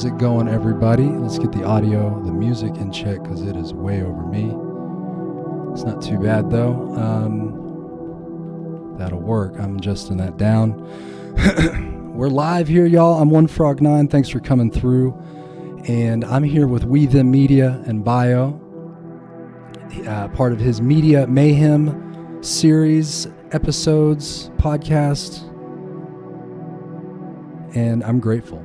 How's it going, everybody? Let's get the audio, the music in check, because it is way over me. It's not too bad, though. That'll work. I'm adjusting that down. We're live here, y'all. I'm OneFrog9. Thanks for coming through. And I'm here with We Them Media and Bio, part of his Media Mayhem series, episodes, podcast. And I'm grateful.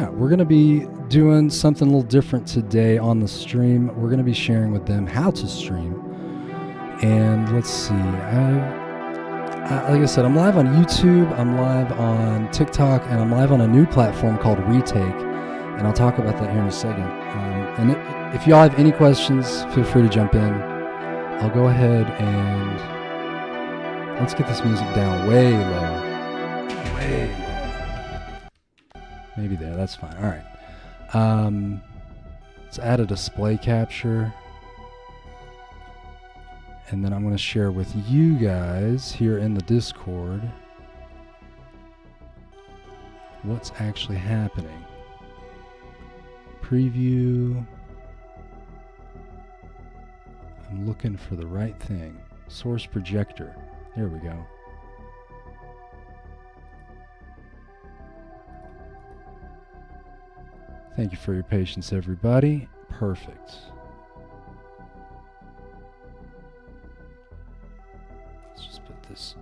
We're going to be doing something a little different today on the stream. We're going to be sharing with them how to stream. And let's see. Like I said, I'm live on YouTube, I'm live on TikTok, and I'm live on a new platform called Retake. And I'll talk about that here in a second. If y'all have any questions, feel free to jump in. I'll go ahead and let's get this music down way low. Way low. Maybe there, that's fine. All right. Let's add a display capture. And then I'm going to share with you guys here in the Discord what's actually happening. Preview. I'm looking for the right thing. Source projector. There we go. Thank you for your patience, everybody. Perfect. Let's just put this.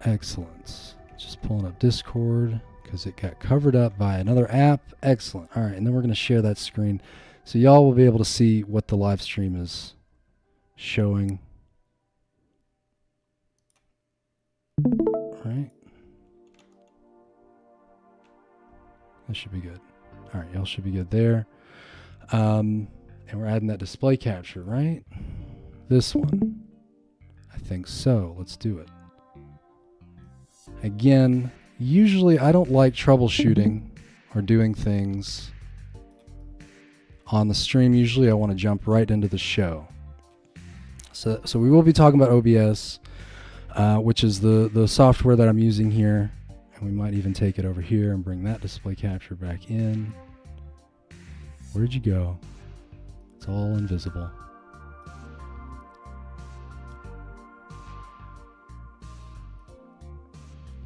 Excellent. Just pulling up Discord because it got covered up by another app. Excellent. All right, and then we're going to share that screen so y'all will be able to see what the live stream is showing. All right. That should be good. All right, y'all should be good there. And we're adding that display capture, right? This one. I think so. Let's do it. Again, usually I don't like troubleshooting or doing things on the stream. Usually I want to jump right into the show. So we will be talking about OBS, which is the software that I'm using here. And we might even take it over here and bring that display capture back in. Where'd you go? It's all invisible.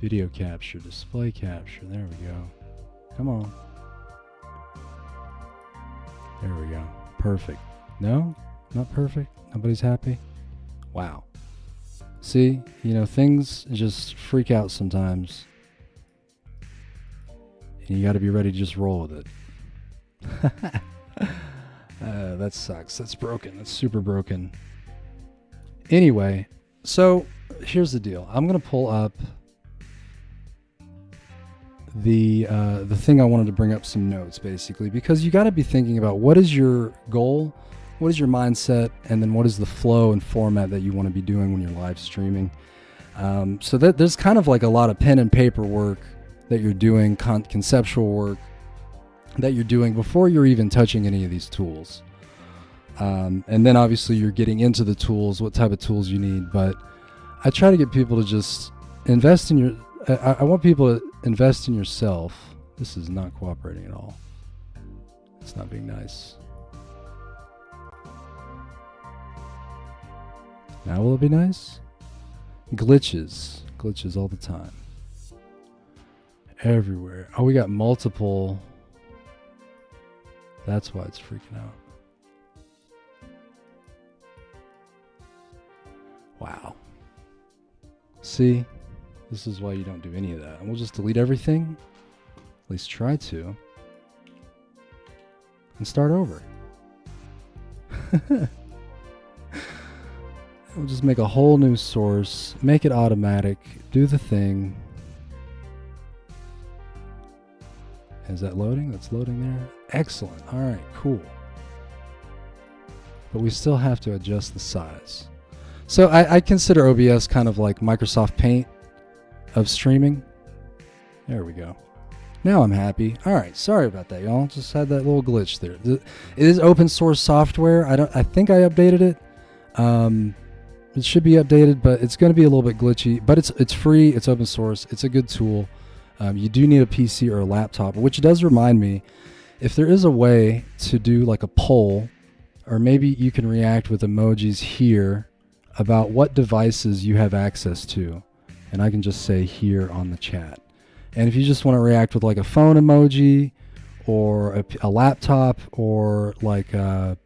Video capture, display capture. There we go. Come on. There we go. Perfect. No? Not perfect? Nobody's happy? Wow. See? You know, things just freak out sometimes. And you got to be ready to just roll with it. That sucks. That's broken. That's super broken. Anyway, so here's the deal. I'm going to pull up the thing I wanted to bring up some notes, basically, because you got to be thinking about what is your goal, what is your mindset, and then what is the flow and format that you want to be doing when you're live streaming. So that there's kind of like a lot of pen and paper work that you're doing, conceptual work that you're doing before you're even touching any of these tools. And then obviously you're getting into the tools, what type of tools you need. But I try to get people to just invest in your, I want people to invest in yourself. This is not cooperating at all. It's not being nice. Now will it be nice? Glitches all the time. Everywhere. Oh, we got multiple. That's why it's freaking out. Wow. See? This is why you don't do any of that. And we'll just delete everything. At least try to. And start over. We'll just make a whole new source. Make it automatic. Do the thing. Is that loading? That's loading there. Excellent. All right, cool. But we still have to adjust the size. So I consider OBS kind of like Microsoft Paint of streaming. There we go. Now I'm happy. All right, sorry about that, y'all. Just had that little glitch there. It is open source software. I think I updated it. It should be updated, but it's going to be a little bit glitchy. But it's free. It's open source. It's a good tool. You do need a PC or a laptop, which does remind me, if there is a way to do like a poll, or maybe you can react with emojis here about what devices you have access to. And I can just say here on the chat. And if you just want to react with like a phone emoji or a laptop or like a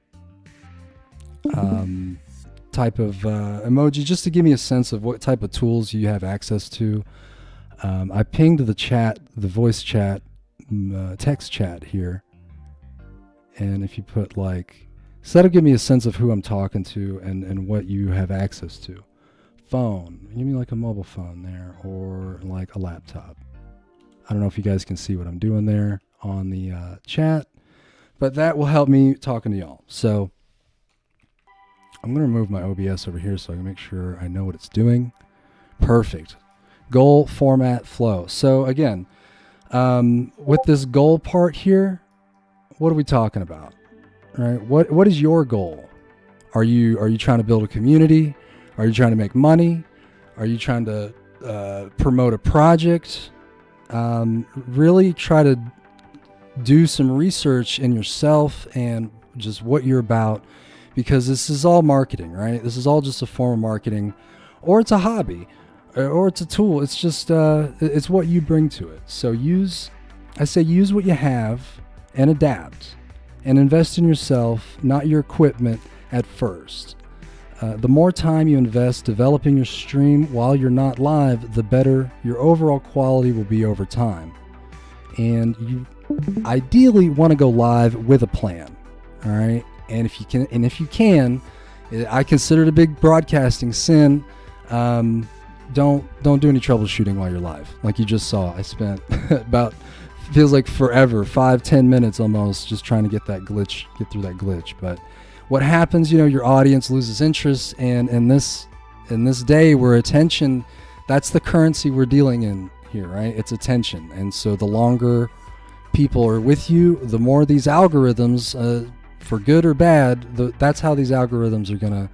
type of emoji, just to give me a sense of what type of tools you have access to. I pinged the chat, the voice chat, text chat here. And if you put like, so that'll give me a sense of who I'm talking to and what you have access to. Phone, give me like a mobile phone there, or like a laptop. I don't know if you guys can see what I'm doing there on the chat, but that will help me talking to y'all. So I'm going to remove my OBS over here so I can make sure I know what it's doing. Perfect. Goal, format, flow. So again, with this goal part here, what are we talking about? Right? What is your goal? Are you trying to build a community? Are you trying to make money? Are you trying to promote a project? Really try to do some research in yourself and just what you're about, because this is all marketing, right? This is all just a form of marketing, or it's a hobby, or it's a tool. It's just it's what you bring to it. So use what you have and adapt, and invest in yourself, not your equipment at first. The more time you invest developing your stream while you're not live, the better your overall quality will be over time. And you ideally want to go live with a plan, all right? And if you can, I consider it a big broadcasting sin. Don't do any troubleshooting while you're live. Like you just saw, I spent about, feels like forever, 5-10 minutes almost, just trying to get through that glitch. But what happens, your audience loses interest, and in this day where attention, that's the currency we're dealing in here, right? It's attention. And so the longer people are with you, the more these algorithms, for good or bad, that's how these algorithms are going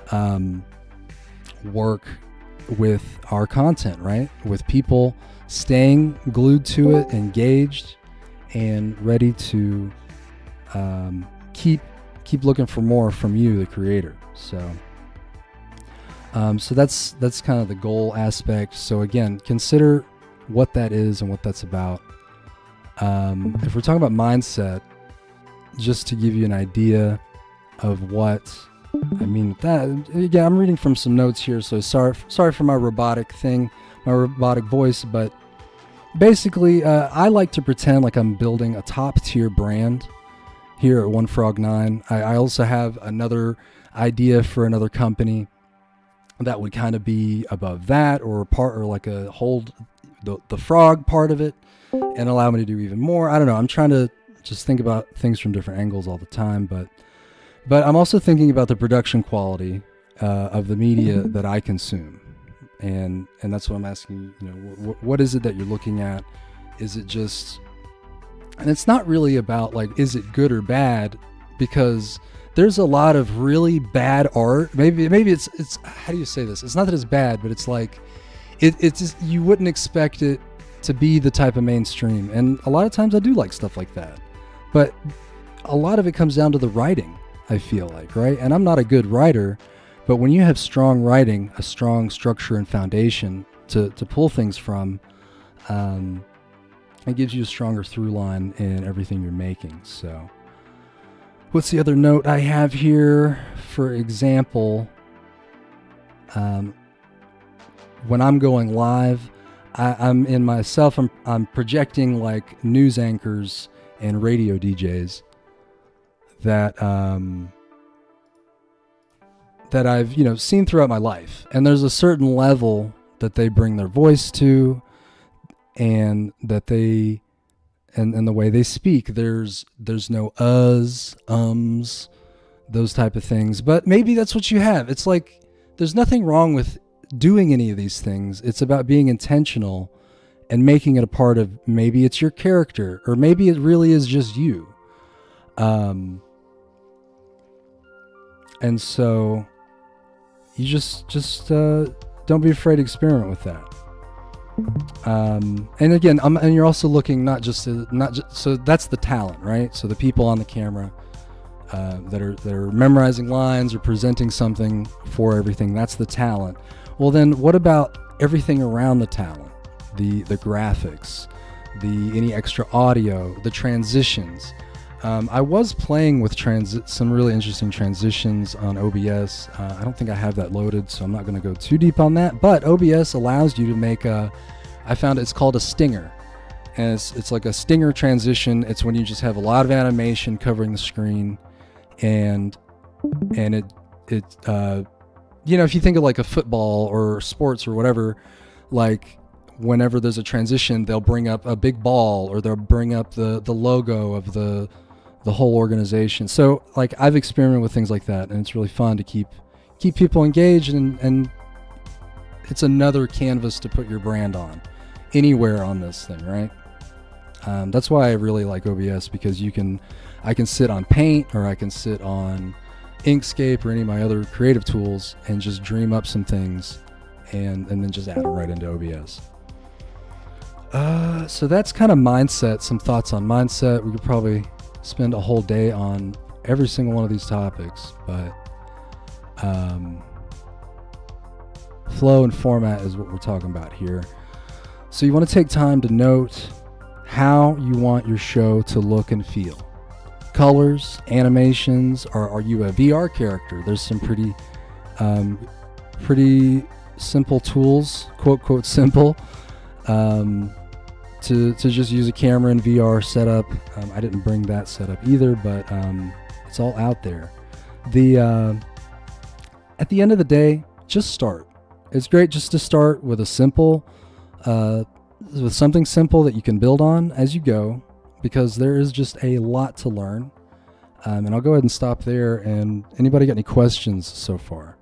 to work with our content, right? With people staying glued to it, engaged, and ready to keep looking for more from you, the creator. So that's kind of the goal aspect. So again, consider what that is and what that's about. If we're talking about mindset, just to give you an idea of what I mean with that, again, I'm reading from some notes here, so sorry for my robotic voice, but basically, I like to pretend like I'm building a top tier brand here at One Frog 9. I also have another idea for another company that would kind of be above that, or like a hold the frog part of it and allow me to do even more. I don't know. I'm trying to just think about things from different angles all the time, but I'm also thinking about the production quality of the media that I consume, and that's what I'm asking. What is it that you're looking at? Is it just, and it's not really about like, is it good or bad? Because there's a lot of really bad art. Maybe it's how do you say this? It's not that it's bad, but it's like it's just, you wouldn't expect it to be the type of mainstream. And a lot of times I do like stuff like that, but a lot of it comes down to the writing, I feel like, right? And I'm not a good writer, but when you have strong writing, a strong structure and foundation to pull things from, it gives you a stronger through line in everything you're making. So what's the other note I have here? For example, when I'm going live, I'm in myself, I'm projecting like news anchors and radio DJs that I've seen throughout my life, and there's a certain level that they bring their voice to, and that they and the way they speak, there's no ums, those type of things. But maybe that's what you have. It's like there's nothing wrong with doing any of these things. It's about being intentional and making it a part of, maybe it's your character, or maybe it really is just you. And so, you just don't be afraid to experiment with that. And again, and you're also looking not just so that's the talent, right? So the people on the camera that are memorizing lines or presenting something for everything. That's the talent. Well, then what about everything around the talent? The graphics, the any extra audio, the transitions. I was playing with some really interesting transitions on OBS. I don't think I have that loaded, so I'm not going to go too deep on that. But OBS allows you to make I found it's called a stinger. And it's like a stinger transition. It's when you just have a lot of animation covering the screen, and it if you think of like a football or sports or whatever, like whenever there's a transition, they'll bring up a big ball or they'll bring up the logo of the whole organization. So like I've experimented with things like that, and it's really fun to keep people engaged, and it's another canvas to put your brand on anywhere on this thing, right? That's why I really like OBS, because I can sit on Paint, or I can sit on Inkscape or any of my other creative tools and just dream up some things and then just add them right into OBS. So that's kind of mindset, some thoughts on mindset. We could probably spend a whole day on every single one of these topics, but flow and format is what we're talking about here. So you want to take time to note how you want your show to look and feel. Colors, animations, or are you a VR character? There's some pretty simple tools, quote simple, to just use a camera in VR setup. I didn't bring that setup either, but it's all out there. At the end of the day, just start. It's great just to start with with something simple that you can build on as you go, because there is just a lot to learn. And I'll go ahead and stop there. And anybody got any questions so far?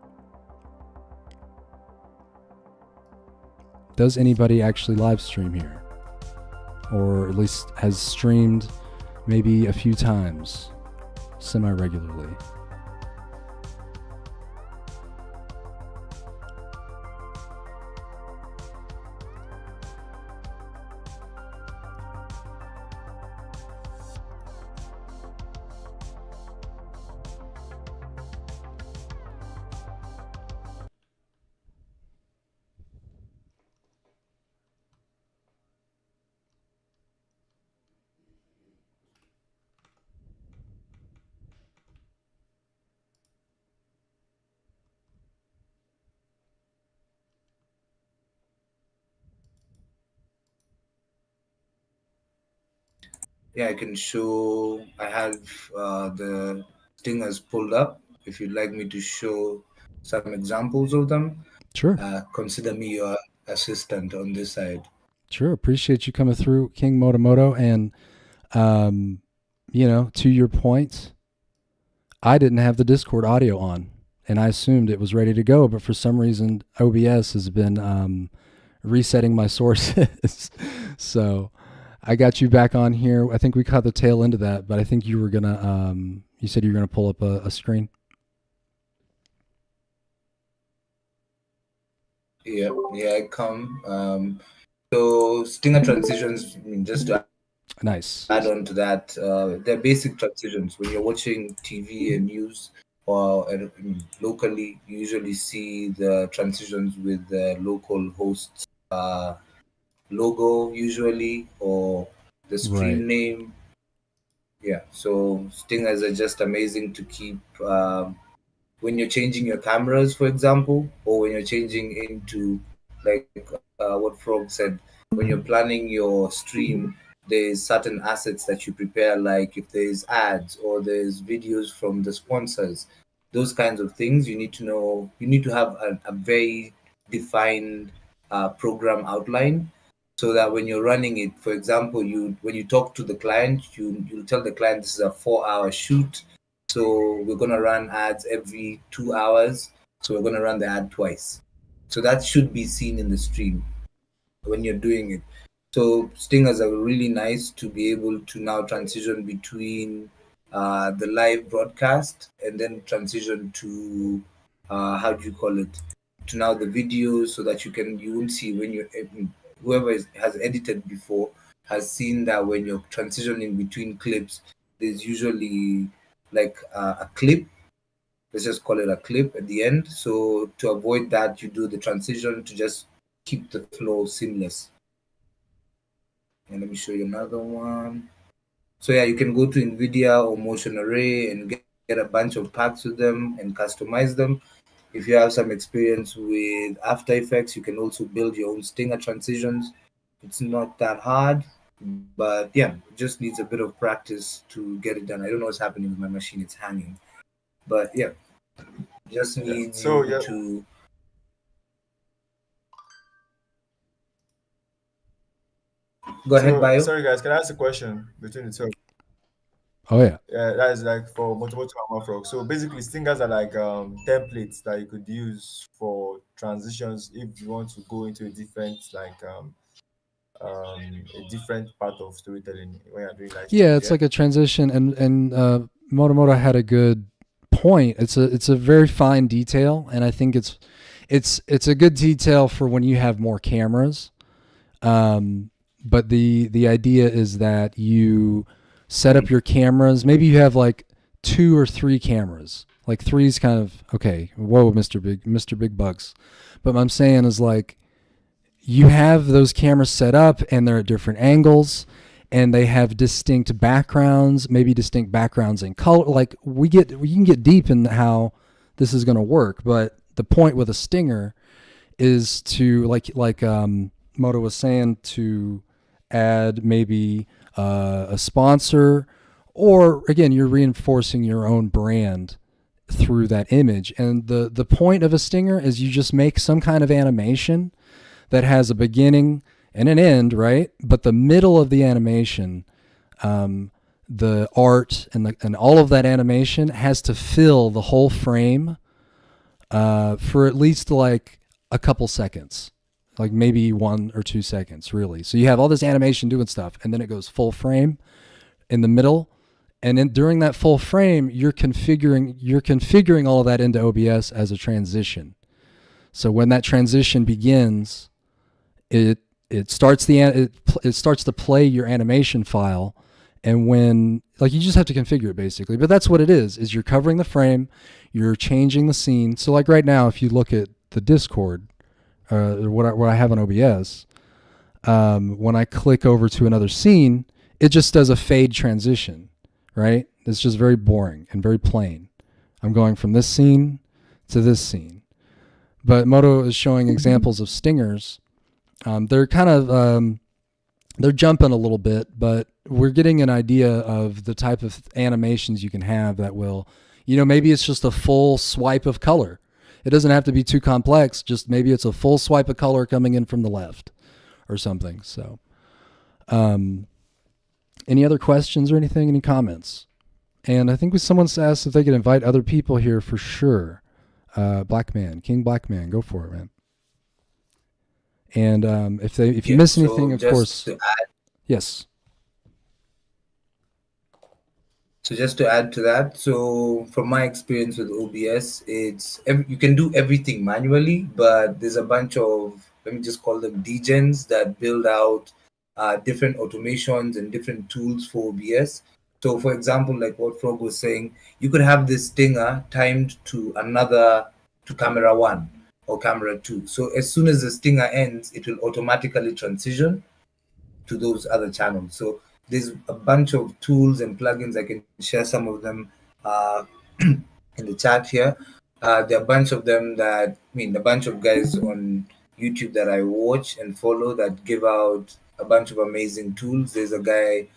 Does anybody actually live stream here? Or at least has streamed maybe a few times, semi-regularly? Yeah, I can show. I have the stingers pulled up. If you'd like me to show some examples of them, Sure. consider me your assistant on this side. Sure. Appreciate you coming through, King Motomoto. And, to your point, I didn't have the Discord audio on, and I assumed it was ready to go, but for some reason, OBS has been resetting my sources. So I got you back on here. I think we caught the tail end of that, but I think you were gonna. You said you were gonna pull up a screen. Yeah, I come. So stinger transitions. I mean, just to Nice. add on to that, they're basic transitions. When you're watching TV and news, or locally, you usually see the transitions with the local hosts logo, usually, or the Right. stream name. Yeah, so stingers are just amazing to keep when you're changing your cameras, for example, or when you're changing into, like what Frog said, when you're planning your stream, there's certain assets that you prepare, like if there's ads or there's videos from the sponsors, those kinds of things. You need to know, you need to have a very defined program outline, so that when you're running it, for example, you when you talk to the client, you tell the client this is a 4-hour shoot, so we're gonna run ads every 2 hours. So we're gonna run the ad twice. So that should be seen in the stream when you're doing it. So stingers are really nice to be able to now transition between the live broadcast and then transition to how do you call it, to now the videos, so that you won't see when whoever has edited before has seen that when you're transitioning between clips, there's usually like a clip. Let's just call it a clip at the end. So to avoid that, you do the transition to just keep the flow seamless. And let me show you another one. So yeah, you can go to NVIDIA or Motion Array and get a bunch of packs with them and customize them. If you have some experience with After Effects, you can also build your own stinger transitions. It's not that hard, but yeah, it just needs a bit of practice to get it done. I don't know what's happening with my machine; it's hanging. But yeah, just Yeah. needs So you yeah. to go ahead, So Bio. sorry guys, can I ask a question between the two? Oh yeah. Yeah, that is like for Motomoto and Frog. So basically, stingers are like templates that you could use for transitions if you want to go into a different a different part of storytelling when you're doing live Yeah, streams. it's Yeah. like a transition, and Motomoto had a good point. It's a very fine detail, and I think it's a good detail for when you have more cameras. But the idea is that you set up your cameras. Maybe you have like 2 or 3 cameras. Like three's kind of okay. Whoa, Mr. Big Bucks. But what I'm saying is like you have those cameras set up and they're at different angles and they have distinct backgrounds, maybe distinct backgrounds in color. Like we can get deep in how this is going to work, but the point with a stinger is to Moto was saying, to add maybe a sponsor, or again you're reinforcing your own brand through that image. And the point of a stinger is you just make some kind of animation that has a beginning and an end, right? But the middle of the animation, the art and all of that animation has to fill the whole frame for at least like a couple seconds, like maybe 1 or 2 seconds, really. So you have all this animation doing stuff, and then it goes full frame in the middle, and then during that full frame, you're configuring all of that into OBS as a transition. So when that transition begins, it starts it starts to play your animation file, and when like you just have to configure it basically. But that's what it is you're covering the frame, you're changing the scene. So like right now, if you look at the Discord, what I have on OBS, when I click over to another scene, it just does a fade transition, right? It's just very boring and very plain. I'm going from this scene to this scene. But Moto is showing examples of stingers. They're kind of they're jumping a little bit, but we're getting an idea of the type of animations you can have that will, maybe it's just a full swipe of color. It doesn't have to be too complex. Just maybe it's a full swipe of color coming in from the left or something. So, any other questions or anything? Any comments? And I think someone asked if they could invite other people here for sure. King Black Man, go for it, man. And if you miss anything, of course, yes. So just to add to that, so from my experience with OBS, you can do everything manually, but there's a bunch of, let me just call them degens, that build out different automations and different tools for OBS. So for example, like what Frog was saying, you could have this stinger timed to camera 1 or camera 2. So as soon as the stinger ends, it will automatically transition to those other channels. So there's a bunch of tools and plugins. I can share some of them in the chat here. There are a bunch of them a bunch of guys on YouTube that I watch and follow that give out a bunch of amazing tools. There's a guy,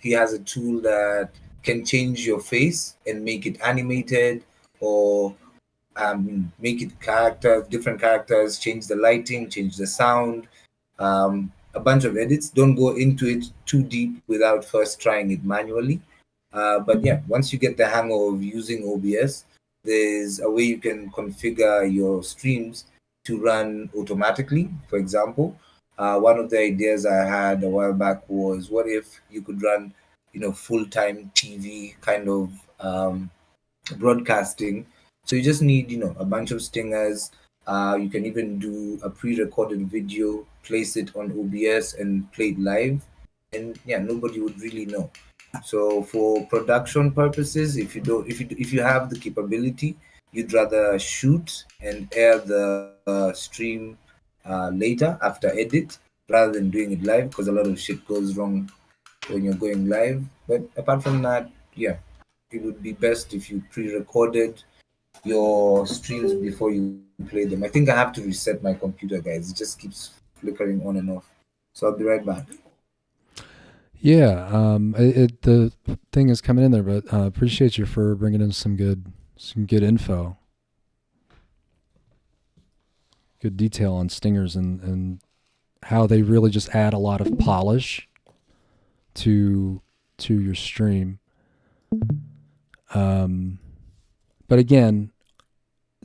he has a tool that can change your face and make it animated, or make it different characters, change the lighting, change the sound, a bunch of edits. Don't go into it too deep without first trying it manually. But yeah, once you get the hang of using OBS, there's a way you can configure your streams to run automatically. For example, one of the ideas I had a while back was, what if you could run, full-time TV kind of broadcasting, So you just need, a bunch of stingers. You can even do a pre-recorded video, place it on OBS, and play it live, and yeah, nobody would really know. So for production purposes, if you have the capability, you'd rather shoot and air the stream later after edit rather than doing it live, because a lot of shit goes wrong when you're going live. But apart from that, yeah, it would be best if you pre-recorded your streams before you play them. I think I have to reset my computer, guys. It just keeps flickering on and off. So I'll be right back. Yeah, the thing is coming in there, but appreciate you for bringing in some good info, good detail on stingers and how they really just add a lot of polish to your stream. But again,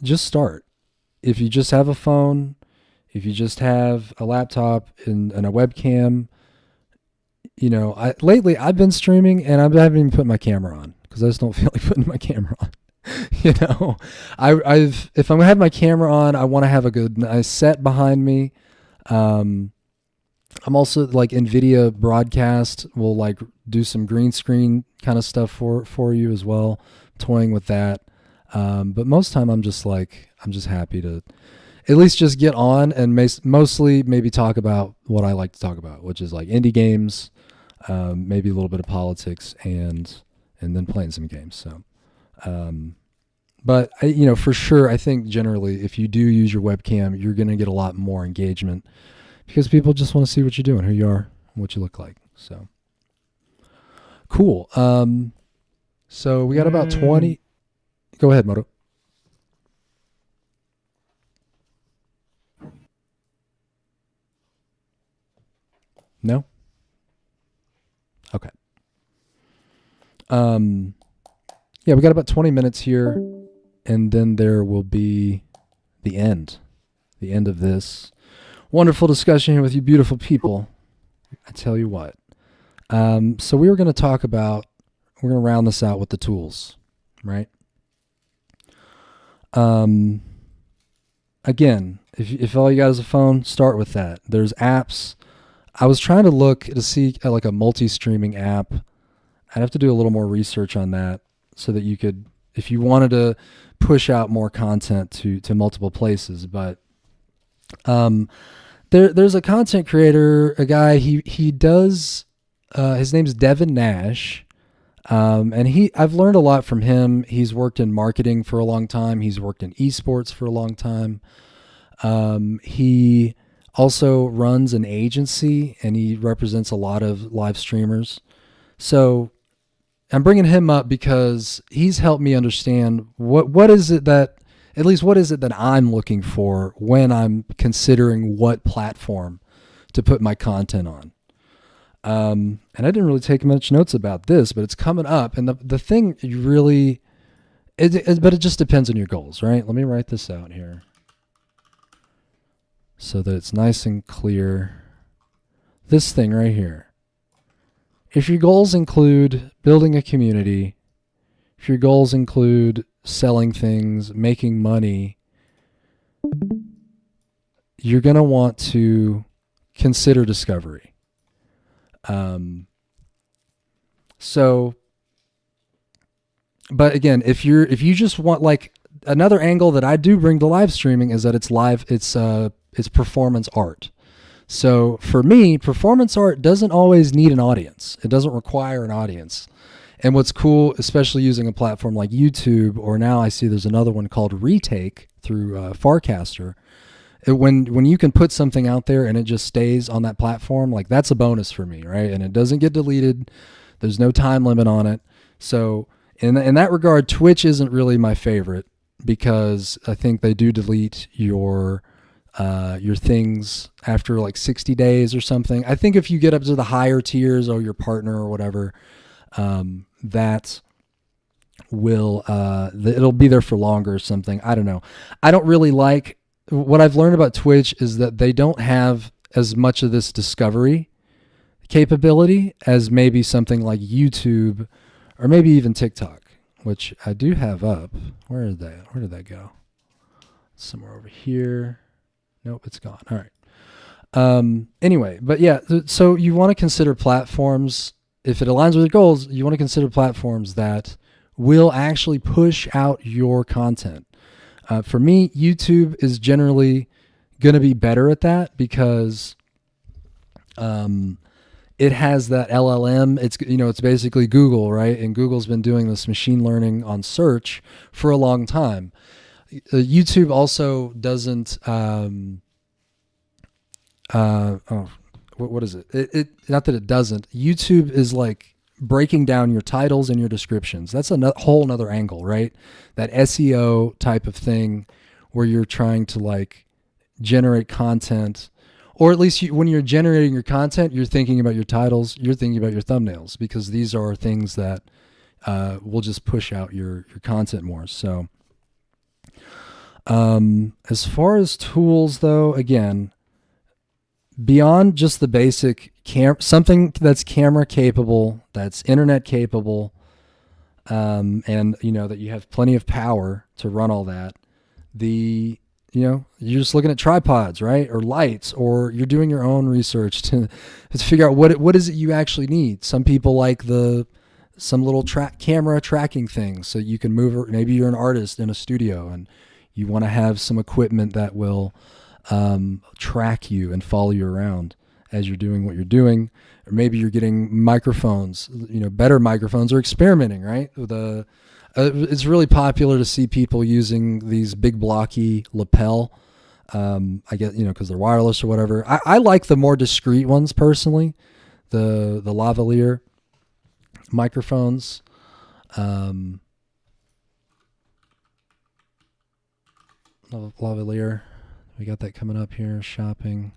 just start. If you just have a phone, if you just have a laptop and a webcam, lately I've been streaming and I haven't even put my camera on because I just don't feel like putting my camera on. If I'm gonna have my camera on, I want to have a good nice set behind me. I'm also like NVIDIA broadcast will like do some green screen kind of stuff for you as well, toying with that. But most time I'm just happy to at least just get on and mostly maybe talk about what I like to talk about, which is like indie games, maybe a little bit of politics and then playing some games. So, but for sure, I think generally if you do use your webcam, you're going to get a lot more engagement because people just want to see what you're doing, who you are, and what you look like. So cool. So we got about 20. Go ahead, Moto. No? Okay. Yeah, we got about 20 minutes here, and then there will be the end of this wonderful discussion here with you beautiful people. I tell you what. So we're going to round this out with the tools, right? Again, if all you got is a phone, start with that. There's apps. I was trying to look to see like a multi-streaming app. I'd have to do a little more research on that so that you could, if you wanted to push out more content to multiple places. But there's a content creator, a guy, he does, his name's Devin Nash. And I've learned a lot from him. He's worked in marketing for a long time. He's worked in esports for a long time. He also runs an agency and he represents a lot of live streamers. So I'm bringing him up because he's helped me understand what is it that I'm looking for when I'm considering what platform to put my content on. And I didn't really take much notes about this, but it's coming up. And the thing you really, but it just depends on your goals, right? Let me write this out here so that it's nice and clear. This thing right here. If your goals include building a community, if your goals include selling things, making money, you're going to want to consider discovery. But again, if you just want like another angle that I do bring to live streaming is that it's performance art. So for me, performance art doesn't always need an audience. It doesn't require an audience. And what's cool, especially using a platform like YouTube, or now I see there's another one called Retake through Farcaster. When you can put something out there and it just stays on that platform, like that's a bonus for me, right? And it doesn't get deleted. There's no time limit on it. So in that regard, Twitch isn't really my favorite because I think they do delete your things after like 60 days or something. I think if you get up to the higher tiers or your partner or whatever, that will it'll be there for longer or something. I don't know. I don't really like. What I've learned about Twitch is that they don't have as much of this discovery capability as maybe something like YouTube or maybe even TikTok. which I do have up. Where did that go? Somewhere over here. Nope, it's gone. All right. Anyway, but yeah, so you want to consider platforms, if it aligns with your goals, you want to consider platforms that will actually push out your content. For me, YouTube is generally going to be better at that because it has that LLM. It's basically Google, right? And Google's been doing this machine learning on search for a long time. YouTube also doesn't. What is it? It not that it doesn't. YouTube is like breaking down your titles and your descriptions. That's a whole nother angle, right? That SEO type of thing where you're trying to like generate content, or at least when you're generating your content, you're thinking about your titles, you're thinking about your thumbnails, because these are things that will just push out your content more. So as far as tools though, again, beyond just the basic something that's camera capable, that's internet capable, and that you have plenty of power to run all that. You're just looking at tripods, right? Or lights, or you're doing your own research to figure out what is it you actually need. Some people like some little camera tracking things so you can move. Maybe you're an artist in a studio and you want to have some equipment that will track you and follow you around as you're doing what you're doing. Or maybe you're getting microphones, better microphones, or experimenting, right? It's really popular to see people using these big blocky lapel. I guess, because they're wireless or whatever. I like the more discreet ones personally, the lavalier microphones. Lavalier. We got that coming up here, shopping.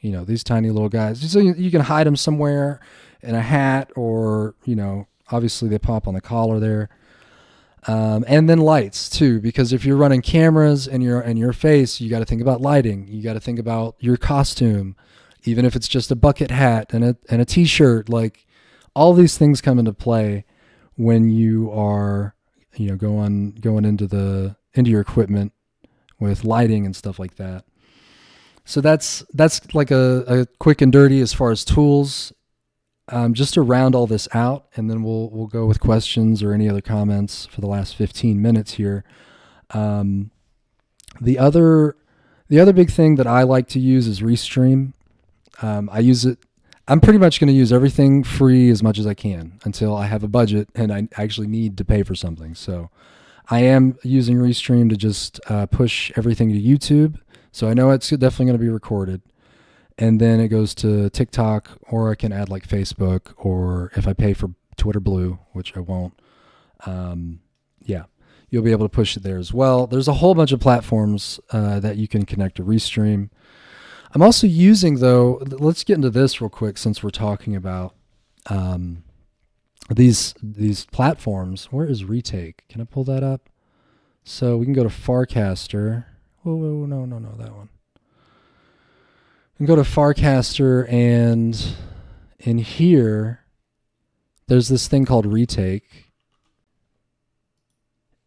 These tiny little guys. So you can hide them somewhere in a hat, or, obviously they pop on the collar there. And then lights too, because if you're running cameras and your face, you got to think about lighting. You got to think about your costume, even if it's just a bucket hat and a t-shirt. Like, all these things come into play when you are, going into your equipment with lighting and stuff like that. So that's like a quick and dirty as far as tools. Just to round all this out, and then we'll go with questions or any other comments for the last 15 minutes here. The other big thing that I like to use is Restream. I use it. I'm pretty much going to use everything free as much as I can until I have a budget and I actually need to pay for something. So I am using Restream to just push everything to YouTube. So I know it's definitely going to be recorded. And then it goes to TikTok, or I can add like Facebook, or if I pay for Twitter Blue, which I won't, you'll be able to push it there as well. There's a whole bunch of platforms that you can connect to Restream. I'm also using, though, let's get into this real quick since we're talking about these platforms. Where is Retake? Can I pull that up? So we can go to Farcaster. Whoa, no, that one. You can go to Farcaster, and in here, there's this thing called Retake.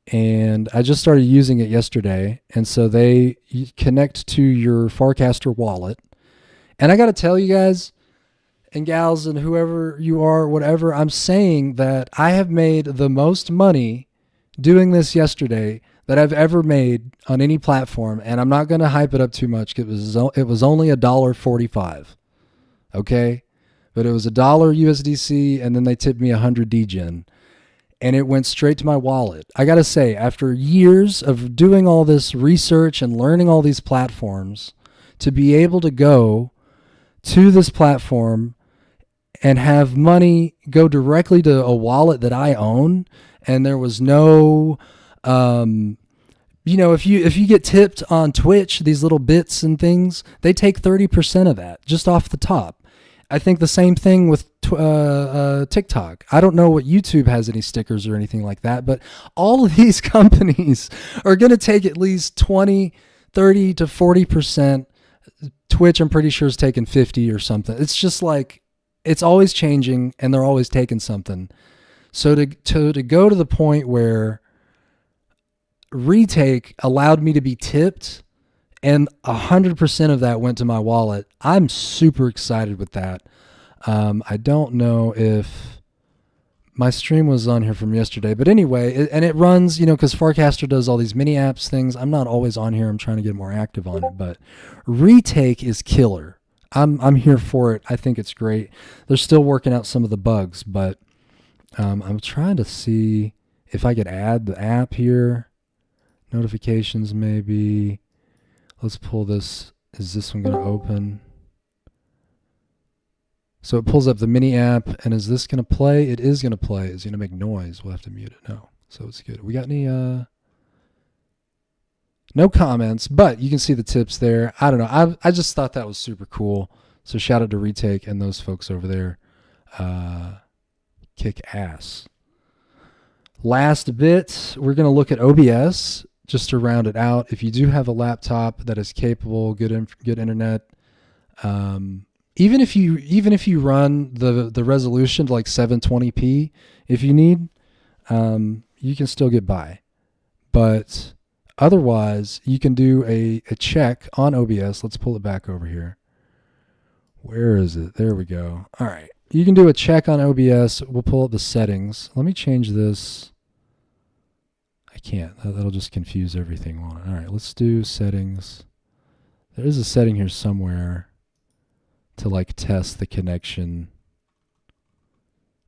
And I just started using it yesterday. And so they connect to your Farcaster wallet. And I got to tell you guys and gals and whoever you are, whatever, I'm saying that I have made the most money doing this yesterday that I've ever made on any platform, and I'm not going to hype it up too much. It was only $1.45, okay? But it was $1 USDC, and then they tipped me 100 DGen, and it went straight to my wallet. I got to say, after years of doing all this research and learning all these platforms, to be able to go to this platform and have money go directly to a wallet that I own, and there was no... if you get tipped on Twitch, these little bits and things, they take 30% of that just off the top. I think the same thing with TikTok. I don't know what YouTube has any stickers or anything like that, but all of these companies are going to take at least 20, 30 to 40%. Twitch, I'm pretty sure, is taking 50 or something. It's just like, it's always changing and they're always taking something. So to go to the point where retake allowed me to be tipped and 100% of that went to my wallet, I'm super excited with that. I don't know if my stream was on here from yesterday, but anyway, it runs, because Farcaster does all these mini apps things. I'm not always on here. I'm trying to get more active on it, but retake is killer. I'm here for it. I think it's great. They're still working out some of the bugs, but I'm trying to see if I could add the app here. Notifications maybe. Let's pull this. Is this one going to open? So it pulls up the mini app, and is this going to play? It is going to play. Is it going to make noise? We'll have to mute it. No. So it's good. We got any, no comments, but you can see the tips there. I don't know. I just thought that was super cool. So shout out to Retake and those folks over there. Kick ass. Last bit, we're going to look at OBS just to round it out. If you do have a laptop that is capable, good internet, even if you run the resolution to like 720p, if you need, you can still get by. But otherwise, you can do a check on OBS. Let's pull it back over here. Where is it? There we go. All right. You can do a check on OBS. We'll pull up the settings. Let me change this. I can't. That'll just confuse everything. All right. Let's do settings. There is a setting here somewhere to like test the connection,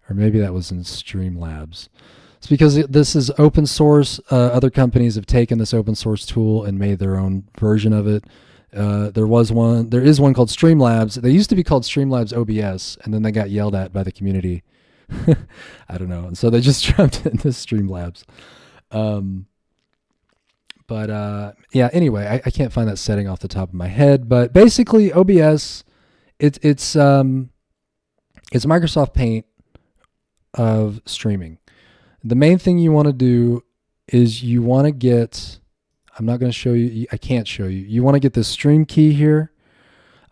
or maybe that was in Streamlabs. It's because this is open source. Other companies have taken this open source tool and made their own version of it. There is one called Streamlabs. They used to be called Streamlabs OBS, and then they got yelled at by the community. I don't know. And so they just jumped into Streamlabs. Yeah, anyway, I can't find that setting off the top of my head, but basically OBS, it's Microsoft Paint of streaming. The main thing you want to do is you want to get, I'm not going to show you, I can't show you. You want to get this stream key here.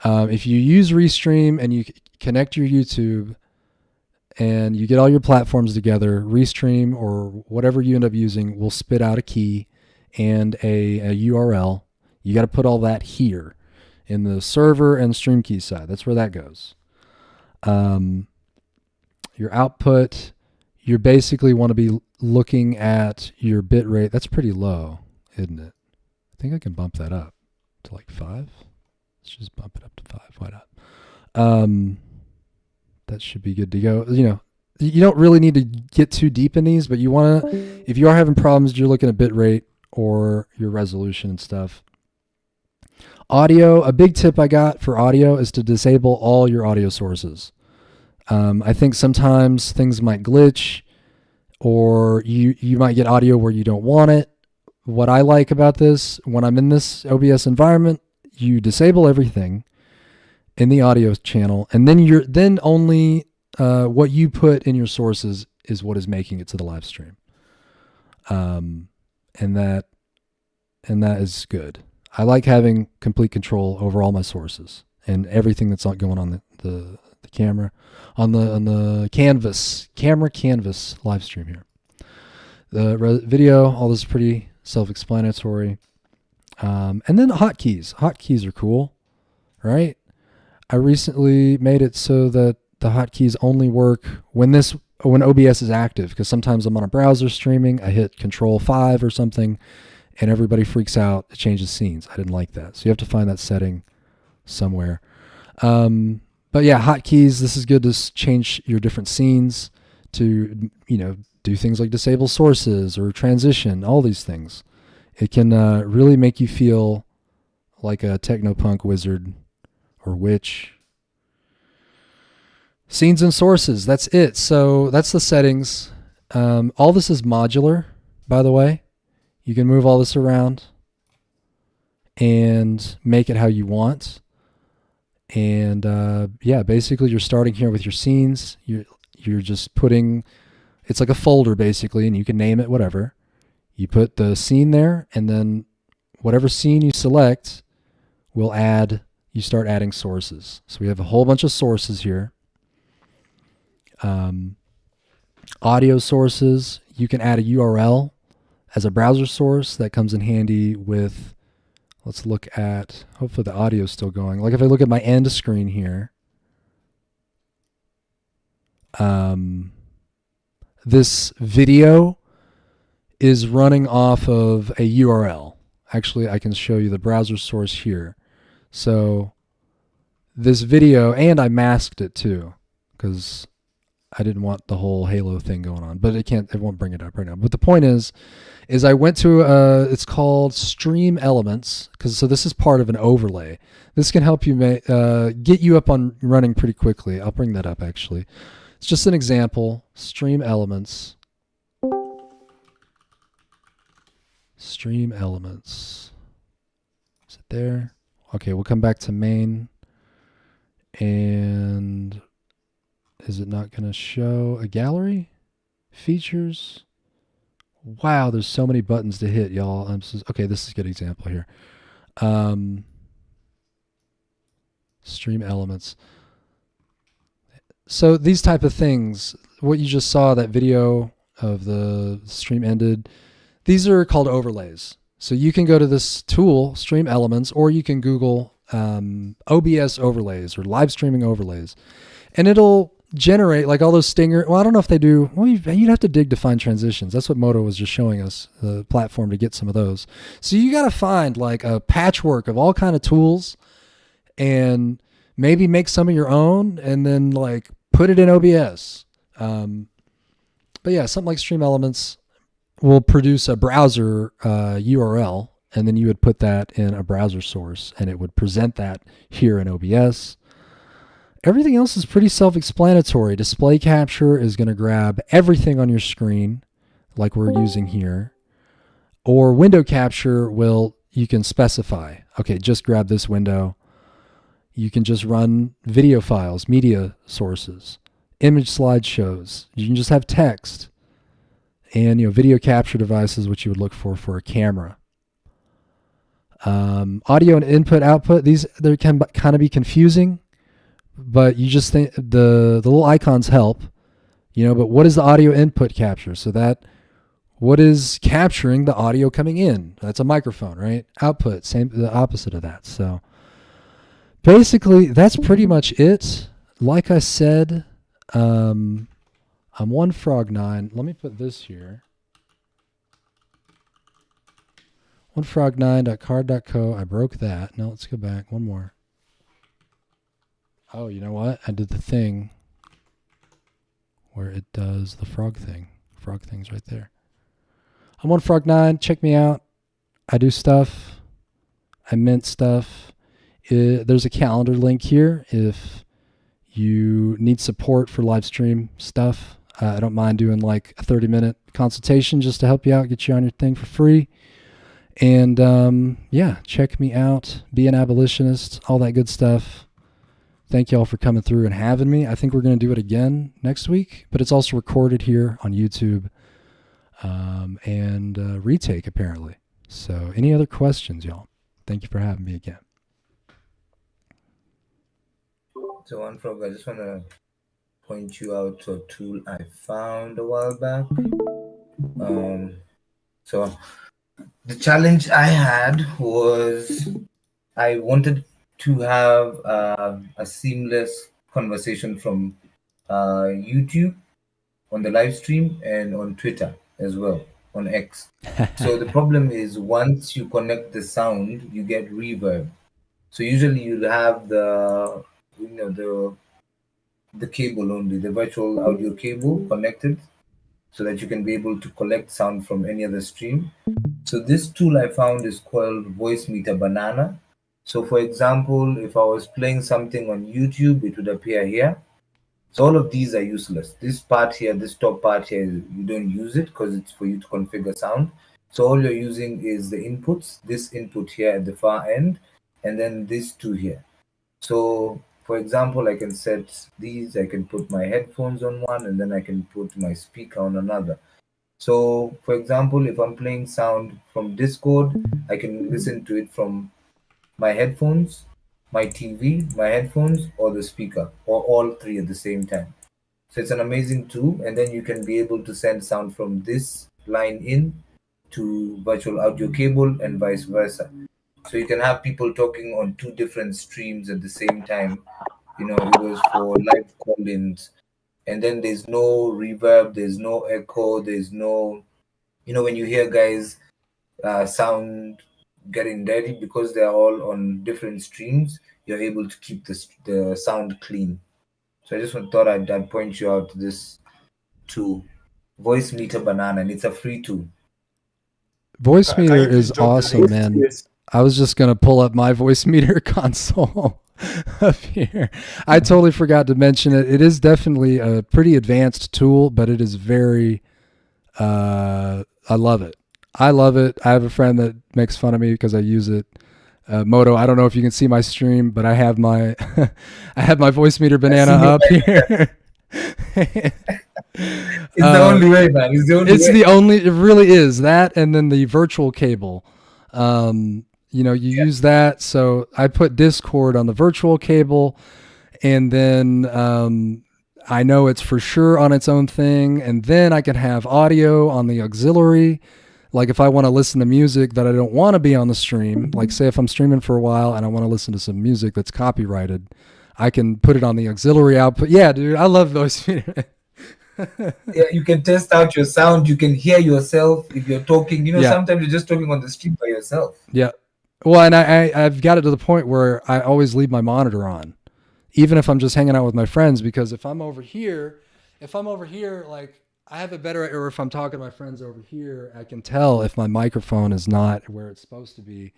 If you use Restream and you connect your YouTube and you get all your platforms together, Restream or whatever you end up using will spit out a key and a URL. You got to put all that here in the server and stream key side. That's where that goes. Your output, you basically want to be looking at your bit rate. That's pretty low, isn't it? I think I can bump that up to like 5. Let's just bump it up to 5. Why not? That should be good to go. You don't really need to get too deep in these, but you want to, if you are having problems, you're looking at bit rate or your resolution and stuff. Audio, a big tip I got for audio is to disable all your audio sources. I think sometimes things might glitch or you might get audio where you don't want it. What I like about this, when I'm in this OBS environment, you disable everything in the audio channel, and then only what you put in your sources is what is making it to the live stream. And that is good. I like having complete control over all my sources and everything that's going on the camera, on the camera canvas live stream here. The video, all this is pretty self-explanatory. And then hotkeys. Hotkeys are cool, right? I recently made it so that the hotkeys only work when OBS is active, because sometimes I'm on a browser streaming, I hit Control 5 or something, and everybody freaks out. It changes scenes. I didn't like that. So you have to find that setting somewhere. But yeah, hotkeys, this is good to change your different scenes to, do things like disable sources or transition, all these things. It can really make you feel like a technopunk wizard or witch. Scenes and sources, that's it. So that's the settings. All this is modular, by the way. You can move all this around and make it how you want. And yeah, basically you're starting here with your scenes. You're just putting, it's like a folder basically, and you can name it whatever. You put the scene there, and then whatever scene you select will you start adding sources. So we have a whole bunch of sources here. Audio sources, you can add a URL as a browser source that comes in handy with, let's look at, hopefully the audio is still going. Like if I look at my end screen here, this video is running off of a URL. Actually, I can show you the browser source here. So this video, and I masked it too, because I didn't want the whole Halo thing going on, but it won't bring it up right now. But the point is I went to, it's called Stream Elements, so this is part of an overlay. This can help you get you up on running pretty quickly. I'll bring that up actually. It's just an example. Stream Elements. Stream Elements. Is it there? Okay, we'll come back to main. And is it not going to show a gallery? Features. Wow, there's so many buttons to hit, y'all. Okay, this is a good example here. Stream Elements. So these type of things, what you just saw, that video of the stream ended, these are called overlays. So you can go to this tool, Stream Elements, or you can Google OBS overlays or live streaming overlays. And it'll generate like all those stinger. Well, I don't know if they do. Well, you'd have to dig to find transitions. That's what Moto was just showing us, the platform to get some of those. So you got to find like a patchwork of all kind of tools and maybe make some of your own and then like put it in OBS. But yeah, something like Stream Elements will produce a browser URL, and then you would put that in a browser source and it would present that here in OBS. Everything else is pretty self-explanatory. Display capture is going to grab everything on your screen like we're using here. Or window capture you can specify, okay, just grab this window. You can just run video files, media sources, image slideshows. You can just have text and video capture devices, which you would look for a camera. Audio and input output, they can kind of be confusing, but you just think the little icons help, but what is the audio input capture? So what is capturing the audio coming in? That's a microphone, right? Output, the opposite of that. So basically, that's pretty much it. Like I said, I'm one frog 9. Let me put this here. onefrog9.card.co. I broke that. Now let's go back. One more. Oh, you know what? I did the thing where it does the frog thing. Frog thing's right there. I'm one frog 9. Check me out. I do stuff. I mint stuff. There's a calendar link here if you need support for live stream stuff. I don't mind doing like a 30-minute consultation just to help you out, get you on your thing for free. And yeah, check me out. Be an abolitionist, all that good stuff. Thank you all for coming through and having me. I think we're going to do it again next week, but it's also recorded here on YouTube and retake apparently. So any other questions, y'all? Thank you for having me again. So one frog, I just want to point you out to a tool I found a while back. So the challenge I had was I wanted to have a seamless conversation from YouTube on the live stream and on Twitter as well, on X. So the problem is once you connect the sound, you get reverb. So usually you'll have the cable only, the virtual audio cable connected so that you can be able to collect sound from any other stream. So this tool I found is called Voice Meter Banana. So for example, if I was playing something on YouTube, it would appear here. So all of these are useless. This part here, this top part here, you don't use it because it's for you to configure sound. So all you're using is the inputs, this input here at the far end, and then these two here. So for example, I can set these, I can put my headphones on one, and then I can put my speaker on another. So for example, if I'm playing sound from Discord, I can listen to it from my headphones, my TV, my headphones, or the speaker, or all three at the same time. So it's an amazing tool, and then you can be able to send sound from this line in to virtual audio cable and vice versa. So you can have people talking on two different streams at the same time. It was for live call-ins, and then there's no reverb, there's no echo, there's no, when you hear guys sound getting dirty because they're all on different streams, you're able to keep the sound clean. So I just thought I'd point you out to this tool, Voice Meter Banana, and it's a free tool. Voice Can meter you please is drop the awesome, link? man. Yes. I was just gonna pull up my voice meter console up here. I totally forgot to mention it. It is definitely a pretty advanced tool, but it is very. I love it. I love it. I have a friend that makes fun of me because I use it. Moto, I don't know if you can see my stream, but I have my I have my voice meter banana up here. It's the only way, man. It's the only It's way. the only. It really is that, and then the virtual cable. You use that. So I put Discord on the virtual cable, and then I know it's for sure on its own thing, and then I can have audio on the auxiliary. Like if I want to listen to music that I don't want to be on the stream, like say if I'm streaming for a while and I want to listen to some music that's copyrighted, I can put it on the auxiliary output. Yeah, dude, I love voice meter. Yeah, you can test out your sound. You can hear yourself if you're talking. Yeah. Sometimes you're just talking on the street by yourself. Yeah. Well, and I've got it to the point where I always leave my monitor on, even if I'm just hanging out with my friends, because if I'm over here, like I have a better, or if I'm talking to my friends over here, I can tell if my microphone is not where it's supposed to be.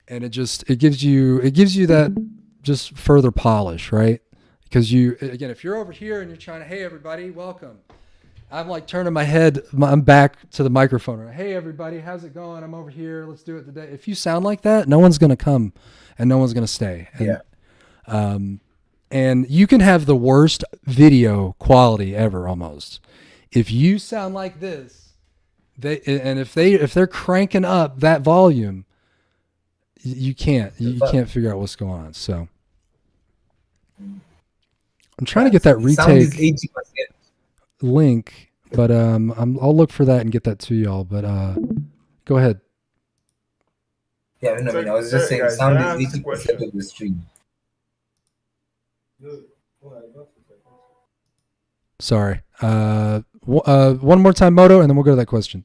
And it gives you that just further polish, right? Because if you're over here and you're trying to, hey everybody, welcome. I'm like turning my head, I'm back to the microphone. Right? Hey everybody, how's it going? I'm over here. Let's do it today. If you sound like that, no one's going to come and no one's going to stay. And, and you can have the worst video quality ever almost. If you sound like this, if they're cranking up that volume, you can't figure out what's going on. So I'm trying to get that retake 80%. link, but I'll look for that and get that to y'all. But go ahead. Yeah, I was just saying, guys, sound can I ask is a 80% question? of the stream. Sorry. One more time, Moto, and then we'll go to that question.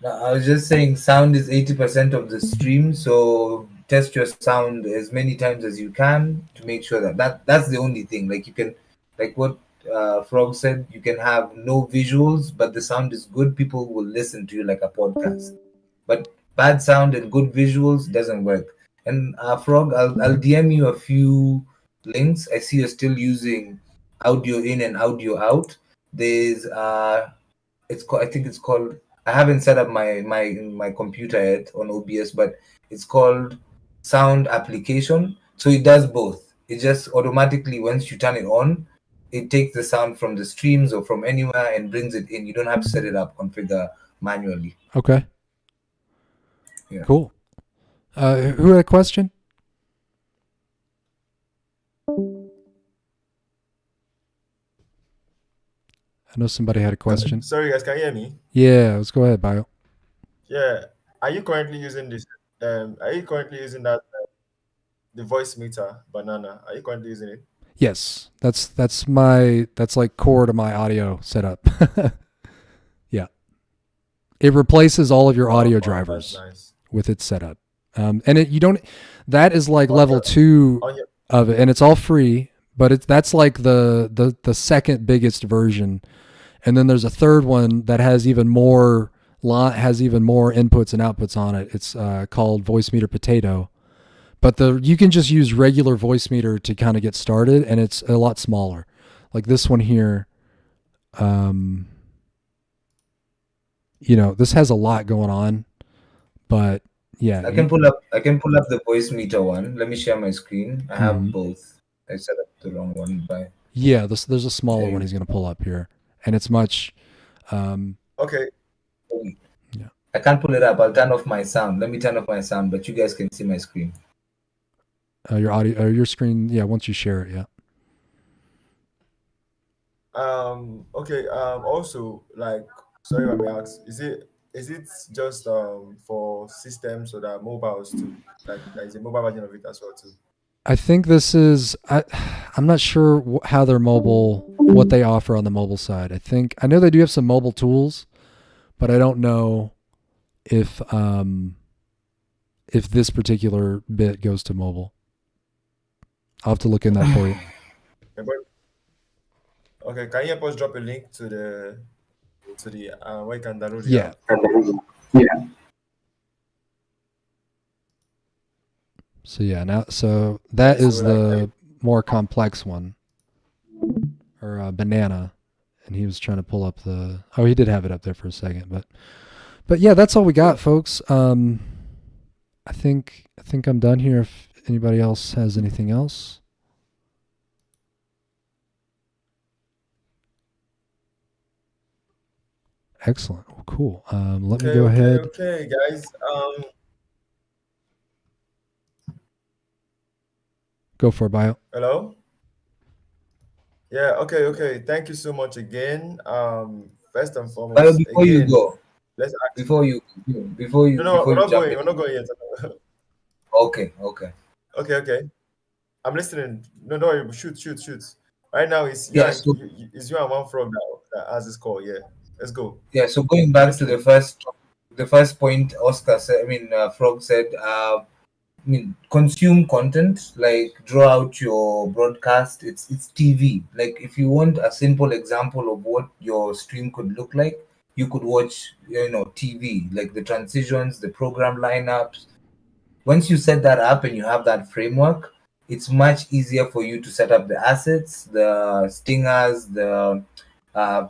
No, I was just saying, sound is 80% of the stream. So test your sound as many times as you can to make sure that's the only thing. Like you can, like what Frog said, you can have no visuals, but the sound is good. People will listen to you like a podcast. But bad sound and good visuals doesn't work. And Frog, I'll DM you a few links. I see you're still using audio in and audio out. There's it's called, I think it's called, I haven't set up my computer yet on OBS, but it's called Sound Application. So it does both. It just automatically, once you turn it on, it takes the sound from the streams or from anywhere and brings it in. You don't have to set it up, configure manually. Okay. Yeah. Cool. Who had a question? I know somebody had a question. Sorry, guys, can you hear me? Yeah, let's go ahead, Bio. Yeah. Are you currently using this? Are you currently using that the voice meter banana? Are you currently using it? Yes, that's like core to my audio setup. Yeah, it replaces all of your audio drivers Nice. with its setup, and that is like level 2 of it, and it's all free. But that's like the second biggest version, and then there's a third one that has even more inputs and outputs on it. It's called Voice Meter Potato. But you can just use regular voice meter to kind of get started, and it's a lot smaller. Like this one here, this has a lot going on, but yeah. I can pull up the voice meter one. Let me share my screen. I have both. I set up the wrong one by. Yeah, there's a smaller one he's going to pull up here, and it's much. Okay. Yeah. I can't pull it up. I'll turn off my sound. Let me turn off my sound, but you guys can see my screen. Your audio or your screen, yeah. Once you share it, yeah. Okay. Also, like, sorry, if I may ask, is it just for systems or that mobiles too? Like, there is a mobile version of it as well too. I think this is. I'm not sure how their mobile, what they offer on the mobile side. I know they do have some mobile tools, but I don't know if if this particular bit goes to mobile. I'll have to look in that for you. Okay, okay, can you help us drop a link to the where you can download the Yeah. app? So yeah. Now, so Yeah. that So is like, the more complex one, or banana, and he was trying to pull up the. Oh, he did have it up there for a second, but yeah, that's all we got, folks. I think I'm done here. If anybody else has anything else. Excellent. Well, cool. Let me okay, go okay, ahead. okay, guys. Go for it, bio. Hello. Yeah. Okay. Okay. Thank you so much again. First and But foremost, before you again, go, let's ask. before you before you No, no, before we're you not jump going. in. We're not going yet. Okay, okay. Okay. Okay. I'm listening. No, no, shoot, shoot, shoot. Right now, Yeah, so it's you and one frog that has this call. Yeah, let's go. yeah, so going I'm back to listening. the first point Oscar said, Frog said, consume content, like draw out your broadcast. It's TV. Like if you want a simple example of what your stream could look like, you could watch, TV, like the transitions, the program lineups. Once you set that up and you have that framework, it's much easier for you to set up the assets, the stingers, the